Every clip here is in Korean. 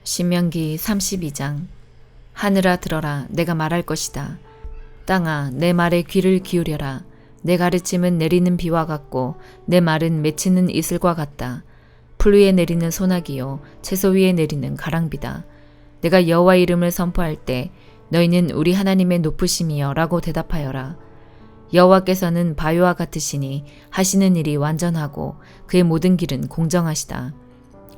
신명기 32장. 하늘아 들어라, 내가 말할 것이다. 땅아 내 말에 귀를 기울여라. 내 가르침은 내리는 비와 같고 내 말은 맺히는 이슬과 같다. 풀 위에 내리는 소나기요 채소 위에 내리는 가랑비다. 내가 여호와 이름을 선포할 때 너희는 우리 하나님의 높으심이여 라고 대답하여라. 여호와께서는 바위와 같으시니 하시는 일이 완전하고 그의 모든 길은 공정하시다.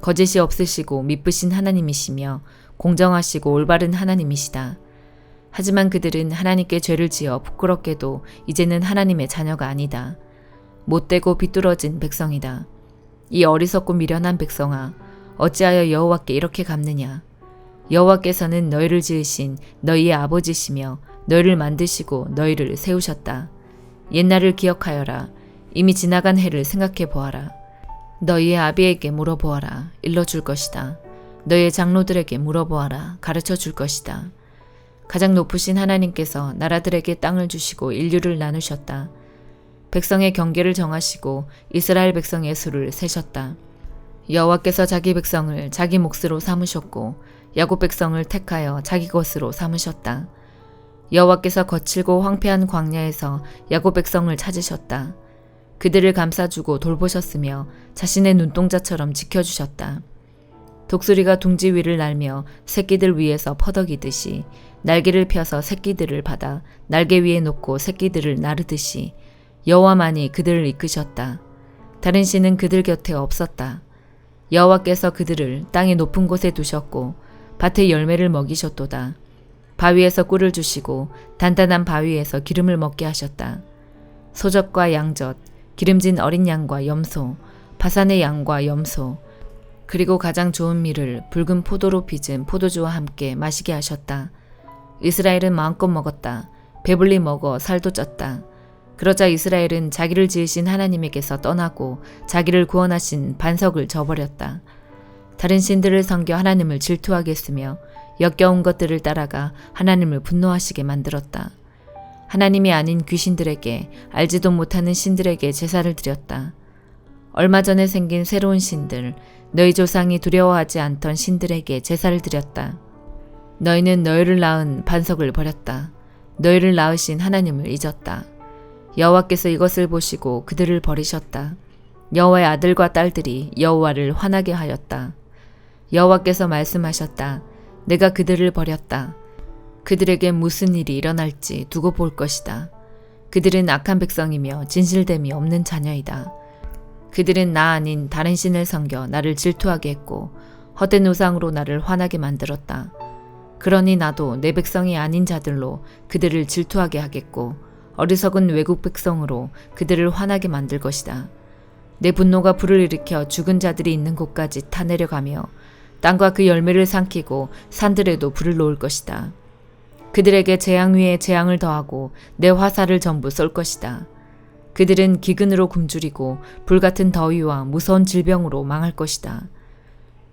거짓이 없으시고 미쁘신 하나님이시며 공정하시고 올바른 하나님이시다. 하지만 그들은 하나님께 죄를 지어 부끄럽게도 이제는 하나님의 자녀가 아니다. 못되고 비뚤어진 백성이다. 이 어리석고 미련한 백성아, 어찌하여 여호와께 이렇게 갚느냐. 여호와께서는 너희를 지으신 너희의 아버지시며 너희를 만드시고 너희를 세우셨다. 옛날을 기억하여라. 이미 지나간 해를 생각해 보아라. 너희의 아비에게 물어보아라. 일러줄 것이다. 너희의 장로들에게 물어보아라. 가르쳐 줄 것이다. 가장 높으신 하나님께서 나라들에게 땅을 주시고 인류를 나누셨다. 백성의 경계를 정하시고 이스라엘 백성의 수를 세셨다. 여호와께서 자기 백성을 자기 몫으로 삼으셨고 야곱 백성을 택하여 자기 것으로 삼으셨다. 여호와께서 거칠고 황폐한 광야에서 야곱 백성을 찾으셨다. 그들을 감싸주고 돌보셨으며 자신의 눈동자처럼 지켜주셨다. 독수리가 둥지 위를 날며 새끼들 위에서 퍼덕이듯이 날개를 펴서 새끼들을 받아 날개 위에 놓고 새끼들을 나르듯이 여호와만이 그들을 이끄셨다. 다른 신은 그들 곁에 없었다. 여호와께서 그들을 땅의 높은 곳에 두셨고 밭의 열매를 먹이셨도다. 바위에서 꿀을 주시고 단단한 바위에서 기름을 먹게 하셨다. 소젖과 양젖, 기름진 어린 양과 염소, 바산의 양과 염소, 그리고 가장 좋은 밀을 붉은 포도로 빚은 포도주와 함께 마시게 하셨다. 이스라엘은 마음껏 먹었다. 배불리 먹어 살도 쪘다. 그러자 이스라엘은 자기를 지으신 하나님에게서 떠나고 자기를 구원하신 반석을 저버렸다. 다른 신들을 섬겨 하나님을 질투하게 했으며 역겨운 것들을 따라가 하나님을 분노하시게 만들었다. 하나님이 아닌 귀신들에게, 알지도 못하는 신들에게 제사를 드렸다. 얼마 전에 생긴 새로운 신들, 너희 조상이 두려워하지 않던 신들에게 제사를 드렸다. 너희는 너희를 낳은 반석을 버렸다. 너희를 낳으신 하나님을 잊었다. 여호와께서 이것을 보시고 그들을 버리셨다. 여호와의 아들과 딸들이 여호와를 화나게 하였다. 여호와께서 말씀하셨다. 내가 그들을 버렸다. 그들에게 무슨 일이 일어날지 두고 볼 것이다. 그들은 악한 백성이며 진실됨이 없는 자녀이다. 그들은 나 아닌 다른 신을 섬겨 나를 질투하게 했고 헛된 우상으로 나를 화나게 만들었다. 그러니 나도 내 백성이 아닌 자들로 그들을 질투하게 하겠고 어리석은 외국 백성으로 그들을 화나게 만들 것이다. 내 분노가 불을 일으켜 죽은 자들이 있는 곳까지 타내려가며 땅과 그 열매를 삼키고 산들에도 불을 놓을 것이다. 그들에게 재앙 위에 재앙을 더하고 내 화살을 전부 쏠 것이다. 그들은 기근으로 굶주리고 불같은 더위와 무서운 질병으로 망할 것이다.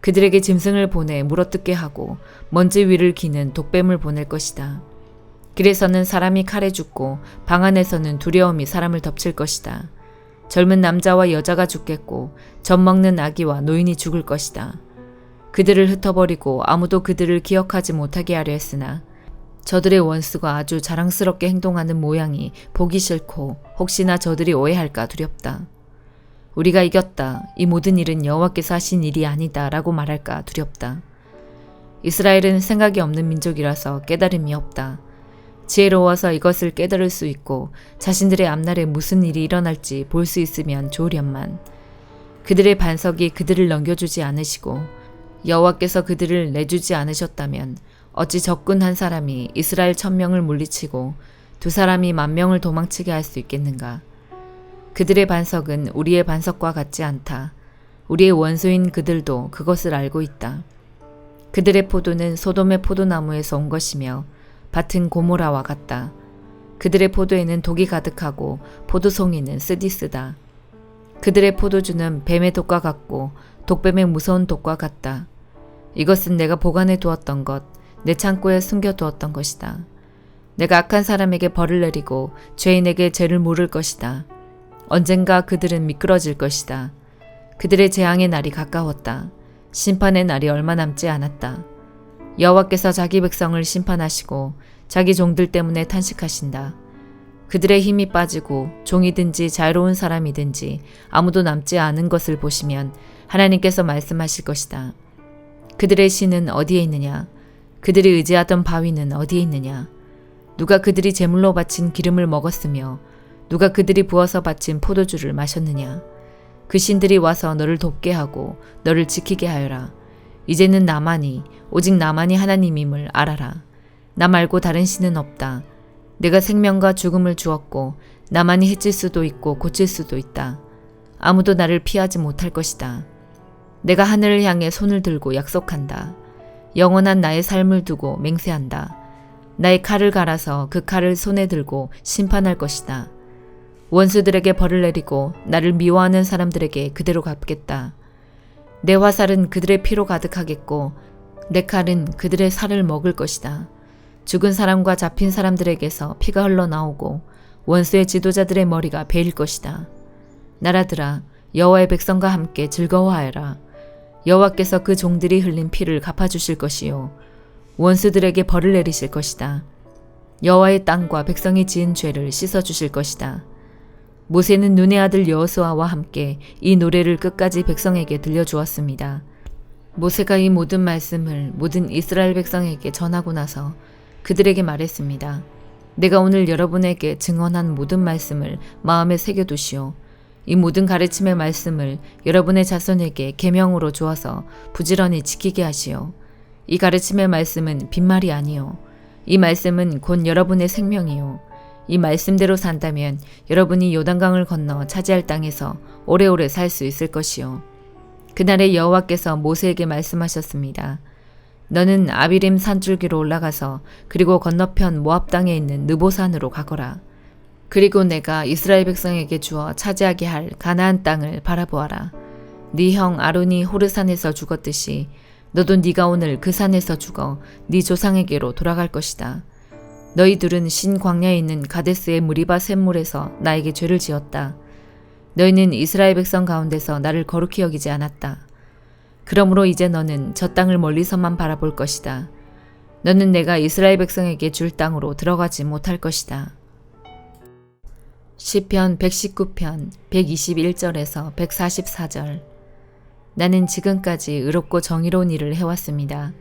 그들에게 짐승을 보내 물어뜯게 하고 먼지 위를 기는 독뱀을 보낼 것이다. 길에서는 사람이 칼에 죽고 방 안에서는 두려움이 사람을 덮칠 것이다. 젊은 남자와 여자가 죽겠고 젖 먹는 아기와 노인이 죽을 것이다. 그들을 흩어버리고 아무도 그들을 기억하지 못하게 하려 했으나 저들의 원수가 아주 자랑스럽게 행동하는 모양이 보기 싫고 혹시나 저들이 오해할까 두렵다. 우리가 이겼다. 이 모든 일은 여호와께서 하신 일이 아니다 라고 말할까 두렵다. 이스라엘은 생각이 없는 민족이라서 깨달음이 없다. 지혜로워서 이것을 깨달을 수 있고 자신들의 앞날에 무슨 일이 일어날지 볼 수 있으면 좋으련만 그들의 반석이 그들을 넘겨주지 않으시고 여호와께서 그들을 내주지 않으셨다면 어찌 적군 한 사람이 이스라엘 1000명을 물리치고 2사람이 10,000명을 도망치게 할 수 있겠는가. 그들의 반석은 우리의 반석과 같지 않다. 우리의 원수인 그들도 그것을 알고 있다. 그들의 포도는 소돔의 포도나무에서 온 것이며 밭은 고모라와 같다. 그들의 포도에는 독이 가득하고 포도송이는 쓰디 쓰다. 그들의 포도주는 뱀의 독과 같고 독뱀의 무서운 독과 같다. 이것은 내가 보관해 두었던 것, 내 창고에 숨겨두었던 것이다. 내가 악한 사람에게 벌을 내리고 죄인에게 죄를 물을 것이다. 언젠가 그들은 미끄러질 것이다. 그들의 재앙의 날이 가까웠다. 심판의 날이 얼마 남지 않았다. 여호와께서 자기 백성을 심판하시고 자기 종들 때문에 탄식하신다. 그들의 힘이 빠지고 종이든지 자유로운 사람이든지 아무도 남지 않은 것을 보시면 하나님께서 말씀하실 것이다. 그들의 신은 어디에 있느냐? 그들이 의지하던 바위는 어디에 있느냐? 누가 그들이 제물로 바친 기름을 먹었으며 누가 그들이 부어서 바친 포도주를 마셨느냐? 그 신들이 와서 너를 돕게 하고 너를 지키게 하여라. 이제는 나만이 오직 나만이 하나님임을 알아라. 나 말고 다른 신은 없다. 내가 생명과 죽음을 주었고 나만이 해칠 수도 있고 고칠 수도 있다. 아무도 나를 피하지 못할 것이다. 내가 하늘을 향해 손을 들고 약속한다. 영원한 나의 삶을 두고 맹세한다. 나의 칼을 갈아서 그 칼을 손에 들고 심판할 것이다. 원수들에게 벌을 내리고 나를 미워하는 사람들에게 그대로 갚겠다. 내 화살은 그들의 피로 가득하겠고 내 칼은 그들의 살을 먹을 것이다. 죽은 사람과 잡힌 사람들에게서 피가 흘러나오고 원수의 지도자들의 머리가 베일 것이다. 나라들아, 여호와의 백성과 함께 즐거워하여라. 여호와께서 그 종들이 흘린 피를 갚아주실 것이요 원수들에게 벌을 내리실 것이다. 여호와의 땅과 백성이 지은 죄를 씻어주실 것이다. 모세는 눈의 아들 여호수아와 함께 이 노래를 끝까지 백성에게 들려주었습니다. 모세가 이 모든 말씀을 모든 이스라엘 백성에게 전하고 나서 그들에게 말했습니다. 내가 오늘 여러분에게 증언한 모든 말씀을 마음에 새겨두시오. 이 모든 가르침의 말씀을 여러분의 자손에게 계명으로 주어서 부지런히 지키게 하시오. 이 가르침의 말씀은 빈말이 아니오. 이 말씀은 곧 여러분의 생명이오. 이 말씀대로 산다면 여러분이 요단강을 건너 차지할 땅에서 오래오래 살 수 있을 것이오. 그날에 여호와께서 모세에게 말씀하셨습니다. 너는 아비림 산줄기로 올라가서 그리고 건너편 모압 땅에 있는 느보산으로 가거라. 그리고 내가 이스라엘 백성에게 주어 차지하게 할 가나안 땅을 바라보아라. 네 형 아론이 호르산에서 죽었듯이 너도 네가 오늘 그 산에서 죽어 네 조상에게로 돌아갈 것이다. 너희들은 신 광야에 있는 가데스의 무리바 샘물에서 나에게 죄를 지었다. 너희는 이스라엘 백성 가운데서 나를 거룩히 여기지 않았다. 그러므로 이제 너는 저 땅을 멀리서만 바라볼 것이다. 너는 내가 이스라엘 백성에게 줄 땅으로 들어가지 못할 것이다. 시편 119편 121절에서 144절. 나는 지금까지 의롭고 정의로운 일을 해왔습니다.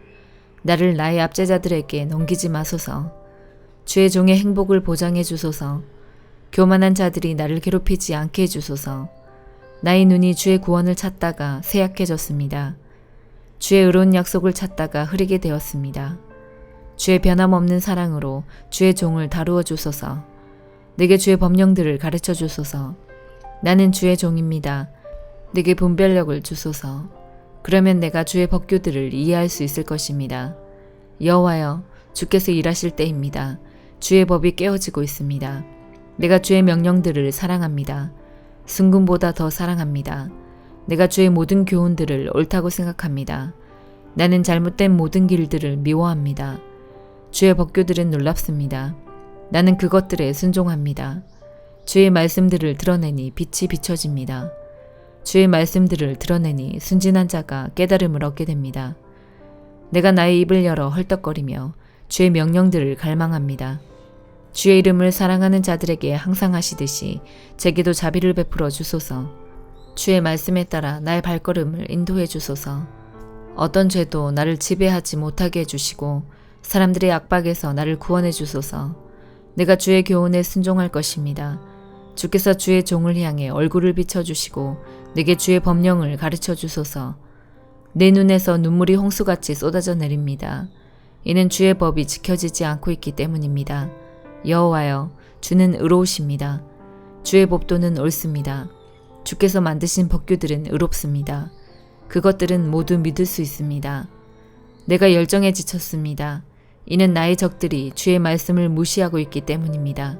나를 나의 압제자들에게 넘기지 마소서. 주의 종의 행복을 보장해 주소서. 교만한 자들이 나를 괴롭히지 않게 해주소서. 나의 눈이 주의 구원을 찾다가 쇠약해졌습니다. 주의 의로운 약속을 찾다가 흐리게 되었습니다. 주의 변함없는 사랑으로 주의 종을 다루어 주소서. 내게 주의 법령들을 가르쳐 주소서. 나는 주의 종입니다. 내게 분별력을 주소서. 그러면 내가 주의 법규들을 이해할 수 있을 것입니다. 여호와여, 주께서 일하실 때입니다. 주의 법이 깨어지고 있습니다. 내가 주의 명령들을 사랑합니다. 순금보다 더 사랑합니다. 내가 주의 모든 교훈들을 옳다고 생각합니다. 나는 잘못된 모든 길들을 미워합니다. 주의 법규들은 놀랍습니다. 나는 그것들에 순종합니다. 주의 말씀들을 드러내니 빛이 비춰집니다. 주의 말씀들을 드러내니 순진한 자가 깨달음을 얻게 됩니다. 내가 나의 입을 열어 헐떡거리며 주의 명령들을 갈망합니다. 주의 이름을 사랑하는 자들에게 항상 하시듯이 제게도 자비를 베풀어 주소서. 주의 말씀에 따라 나의 발걸음을 인도해 주소서. 어떤 죄도 나를 지배하지 못하게 해주시고 사람들의 압박에서 나를 구원해 주소서. 내가 주의 교훈에 순종할 것입니다. 주께서 주의 종을 향해 얼굴을 비춰주시고 내게 주의 법령을 가르쳐 주소서. 내 눈에서 눈물이 홍수같이 쏟아져 내립니다. 이는 주의 법이 지켜지지 않고 있기 때문입니다. 여호와여, 주는 의로우십니다. 주의 법도는 옳습니다. 주께서 만드신 법규들은 의롭습니다. 그것들은 모두 믿을 수 있습니다. 내가 열정에 지쳤습니다. 이는 나의 적들이 주의 말씀을 무시하고 있기 때문입니다.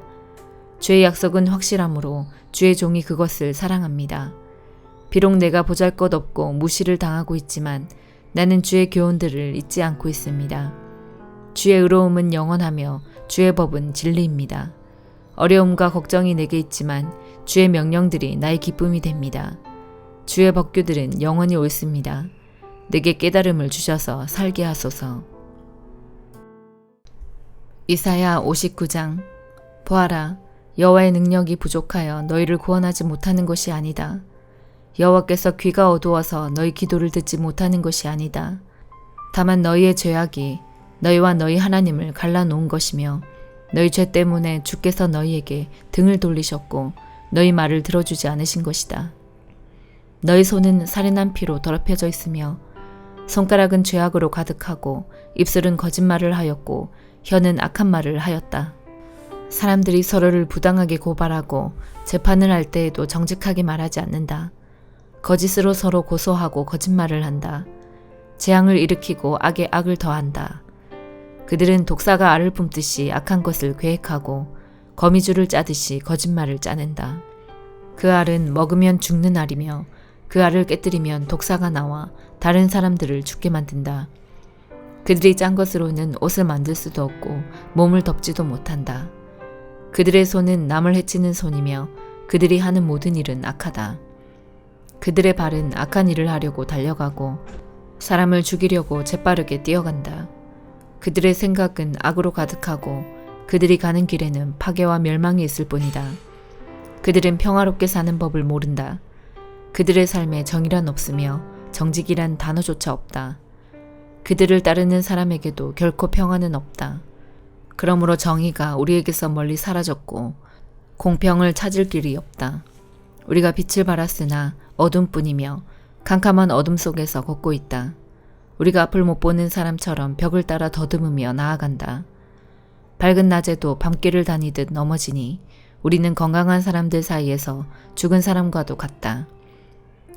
주의 약속은 확실하므로 주의 종이 그것을 사랑합니다. 비록 내가 보잘것없고 무시를 당하고 있지만 나는 주의 교훈들을 잊지 않고 있습니다. 주의 의로움은 영원하며 주의 법은 진리입니다. 어려움과 걱정이 내게 있지만 주의 명령들이 나의 기쁨이 됩니다. 주의 법규들은 영원히 옳습니다. 내게 깨달음을 주셔서 살게 하소서. 이사야 59장. 보아라, 여호와의 능력이 부족하여 너희를 구원하지 못하는 것이 아니다. 여호와께서 귀가 어두워서 너희 기도를 듣지 못하는 것이 아니다. 다만 너희의 죄악이 너희와 너희 하나님을 갈라놓은 것이며 너희 죄 때문에 주께서 너희에게 등을 돌리셨고 너희 말을 들어주지 않으신 것이다. 너희 손은 살인한 피로 더럽혀져 있으며 손가락은 죄악으로 가득하고 입술은 거짓말을 하였고 혀는 악한 말을 하였다. 사람들이 서로를 부당하게 고발하고 재판을 할 때에도 정직하게 말하지 않는다. 거짓으로 서로 고소하고 거짓말을 한다. 재앙을 일으키고 악에 악을 더한다. 그들은 독사가 알을 품듯이 악한 것을 계획하고 거미줄을 짜듯이 거짓말을 짜낸다. 그 알은 먹으면 죽는 알이며 그 알을 깨뜨리면 독사가 나와 다른 사람들을 죽게 만든다. 그들이 짠 것으로는 옷을 만들 수도 없고 몸을 덮지도 못한다. 그들의 손은 남을 해치는 손이며 그들이 하는 모든 일은 악하다. 그들의 발은 악한 일을 하려고 달려가고 사람을 죽이려고 재빠르게 뛰어간다. 그들의 생각은 악으로 가득하고 그들이 가는 길에는 파괴와 멸망이 있을 뿐이다. 그들은 평화롭게 사는 법을 모른다. 그들의 삶에 정의란 없으며 정직이란 단어조차 없다. 그들을 따르는 사람에게도 결코 평화는 없다. 그러므로 정의가 우리에게서 멀리 사라졌고 공평을 찾을 길이 없다. 우리가 빛을 발했으나 어둠뿐이며 캄캄한 어둠 속에서 걷고 있다. 우리가 앞을 못 보는 사람처럼 벽을 따라 더듬으며 나아간다. 밝은 낮에도 밤길을 다니듯 넘어지니 우리는 건강한 사람들 사이에서 죽은 사람과도 같다.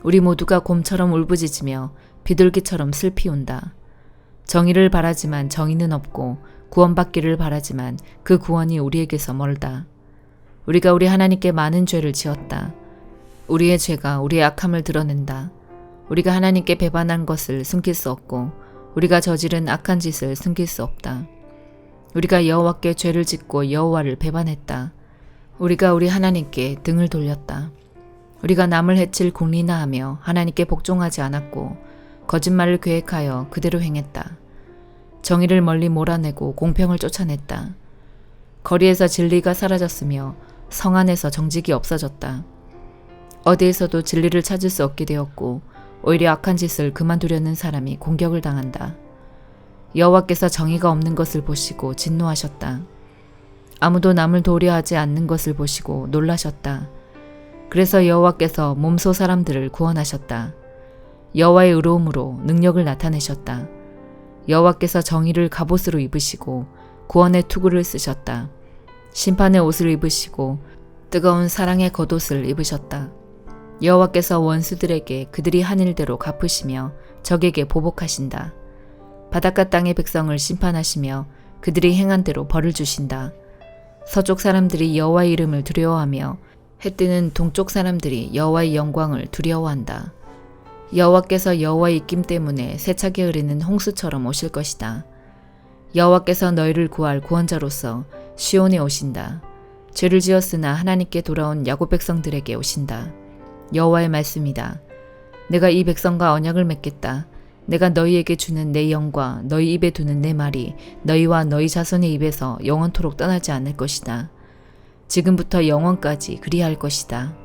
우리 모두가 곰처럼 울부짖으며 비둘기처럼 슬피 운다. 정의를 바라지만 정의는 없고 구원받기를 바라지만 그 구원이 우리에게서 멀다. 우리가 우리 하나님께 많은 죄를 지었다. 우리의 죄가 우리의 악함을 드러낸다. 우리가 하나님께 배반한 것을 숨길 수 없고 우리가 저지른 악한 짓을 숨길 수 없다. 우리가 여호와께 죄를 짓고 여호와를 배반했다. 우리가 우리 하나님께 등을 돌렸다. 우리가 남을 해칠 궁리나 하며 하나님께 복종하지 않았고 거짓말을 계획하여 그대로 행했다. 정의를 멀리 몰아내고 공평을 쫓아냈다. 거리에서 진리가 사라졌으며 성 안에서 정직이 없어졌다. 어디에서도 진리를 찾을 수 없게 되었고 오히려 악한 짓을 그만두려는 사람이 공격을 당한다. 여호와께서 정의가 없는 것을 보시고 진노하셨다. 아무도 남을 도려하지 않는 것을 보시고 놀라셨다. 그래서 여호와께서 몸소 사람들을 구원하셨다. 여호와의 의로움으로 능력을 나타내셨다. 여호와께서 정의를 갑옷으로 입으시고 구원의 투구를 쓰셨다. 심판의 옷을 입으시고 뜨거운 사랑의 겉옷을 입으셨다. 여호와께서 원수들에게 그들이 한 일대로 갚으시며 적에게 보복하신다. 바닷가 땅의 백성을 심판하시며 그들이 행한 대로 벌을 주신다. 서쪽 사람들이 여호와의 이름을 두려워하며 해 뜨는 동쪽 사람들이 여호와의 영광을 두려워한다. 여호와께서 여호와의 입김 때문에 세차게 흐르는 홍수처럼 오실 것이다. 여호와께서 너희를 구할 구원자로서 시온에 오신다. 죄를 지었으나 하나님께 돌아온 야곱 백성들에게 오신다. 여호와의 말씀이다. 내가 이 백성과 언약을 맺겠다. 내가 너희에게 주는 내 영과 너희 입에 두는 내 말이 너희와 너희 자손의 입에서 영원토록 떠나지 않을 것이다. 지금부터 영원까지 그리할 것이다.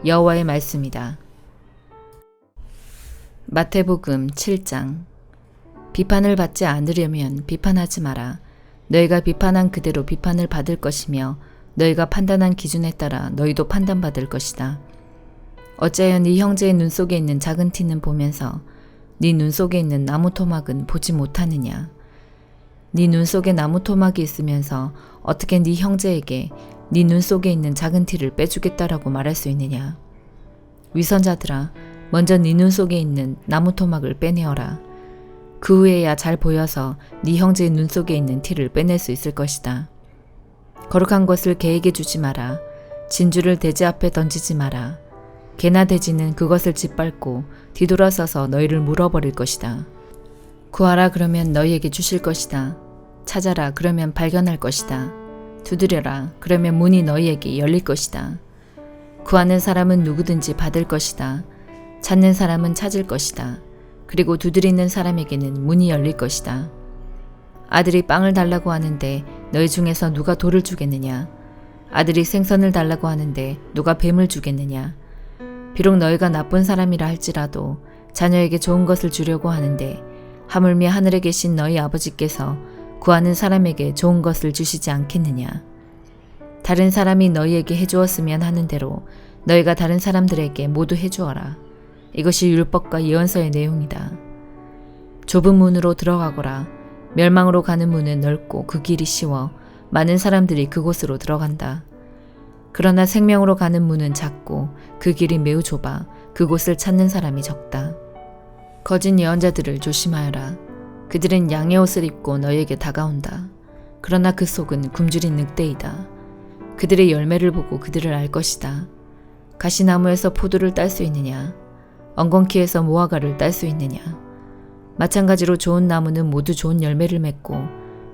여호와의 말씀이다. 마태복음 7장. 비판을 받지 않으려면 비판하지 마라. 너희가 비판한 그대로 비판을 받을 것이며 너희가 판단한 기준에 따라 너희도 판단받을 것이다. 어찌하여 네 형제의 눈 속에 있는 작은 티는 보면서 네 눈 속에 있는 나무 토막은 보지 못하느냐. 네 눈 속에 나무 토막이 있으면서 어떻게 네 형제에게 네 눈 속에 있는 작은 티를 빼주겠다라고 말할 수 있느냐. 위선자들아, 먼저 네 눈 속에 있는 나무 토막을 빼내어라. 그 후에야 잘 보여서 네 형제의 눈 속에 있는 티를 빼낼 수 있을 것이다. 거룩한 것을 개에게 주지 마라. 진주를 돼지 앞에 던지지 마라. 개나 돼지는 그것을 짓밟고 뒤돌아서서 너희를 물어버릴 것이다. 구하라 그러면 너희에게 주실 것이다. 찾아라 그러면 발견할 것이다. 두드려라 그러면 문이 너희에게 열릴 것이다. 구하는 사람은 누구든지 받을 것이다. 찾는 사람은 찾을 것이다. 그리고 두드리는 사람에게는 문이 열릴 것이다. 아들이 빵을 달라고 하는데 너희 중에서 누가 돌을 주겠느냐? 아들이 생선을 달라고 하는데 누가 뱀을 주겠느냐? 비록 너희가 나쁜 사람이라 할지라도 자녀에게 좋은 것을 주려고 하는데 하물며 하늘에 계신 너희 아버지께서 구하는 사람에게 좋은 것을 주시지 않겠느냐? 다른 사람이 너희에게 해주었으면 하는 대로 너희가 다른 사람들에게 모두 해주어라. 이것이 율법과 예언서의 내용이다. 좁은 문으로 들어가거라. 멸망으로 가는 문은 넓고 그 길이 쉬워 많은 사람들이 그곳으로 들어간다. 그러나 생명으로 가는 문은 작고 그 길이 매우 좁아 그곳을 찾는 사람이 적다. 거짓 예언자들을 조심하여라. 그들은 양의 옷을 입고 너희에게 다가온다. 그러나 그 속은 굶주린 늑대이다. 그들의 열매를 보고 그들을 알 것이다. 가시나무에서 포도를 딸 수 있느냐? 엉겅퀴에서 무화과를 딸 수 있느냐? 마찬가지로 좋은 나무는 모두 좋은 열매를 맺고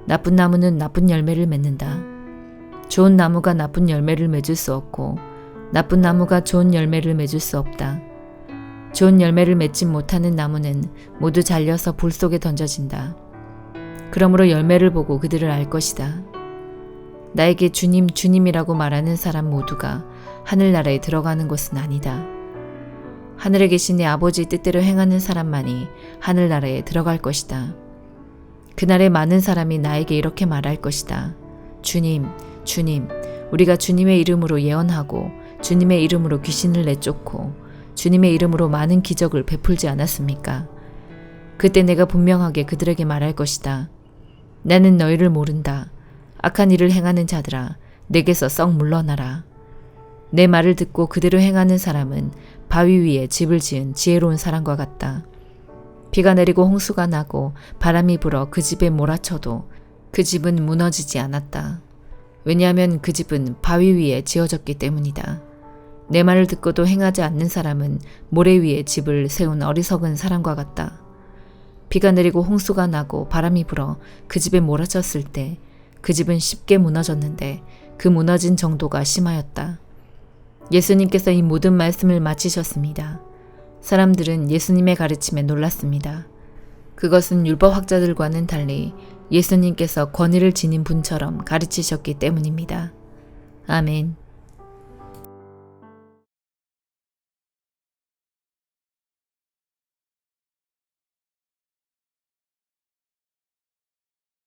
나쁜 나무는 나쁜 열매를 맺는다. 좋은 나무가 나쁜 열매를 맺을 수 없고 나쁜 나무가 좋은 열매를 맺을 수 없다. 좋은 열매를 맺지 못하는 나무는 모두 잘려서 불 속에 던져진다. 그러므로 열매를 보고 그들을 알 것이다. 나에게 주님, 주님이라고 말하는 사람 모두가 하늘나라에 들어가는 것은 아니다. 하늘에 계신 내 아버지 뜻대로 행하는 사람만이 하늘나라에 들어갈 것이다. 그날에 많은 사람이 나에게 이렇게 말할 것이다. 주님, 주님, 우리가 주님의 이름으로 예언하고 주님의 이름으로 귀신을 내쫓고 주님의 이름으로 많은 기적을 베풀지 않았습니까? 그때 내가 분명하게 그들에게 말할 것이다. 나는 너희를 모른다. 악한 일을 행하는 자들아, 내게서 썩 물러나라. 내 말을 듣고 그대로 행하는 사람은 바위 위에 집을 지은 지혜로운 사람과 같다. 비가 내리고 홍수가 나고 바람이 불어 그 집에 몰아쳐도 그 집은 무너지지 않았다. 왜냐하면 그 집은 바위 위에 지어졌기 때문이다. 내 말을 듣고도 행하지 않는 사람은 모래 위에 집을 세운 어리석은 사람과 같다. 비가 내리고 홍수가 나고 바람이 불어 그 집에 몰아쳤을 때 그 집은 쉽게 무너졌는데 그 무너진 정도가 심하였다. 예수님께서 이 모든 말씀을 마치셨습니다. 사람들은 예수님의 가르침에 놀랐습니다. 그것은 율법학자들과는 달리 예수님께서 권위를 지닌 분처럼 가르치셨기 때문입니다. 아멘.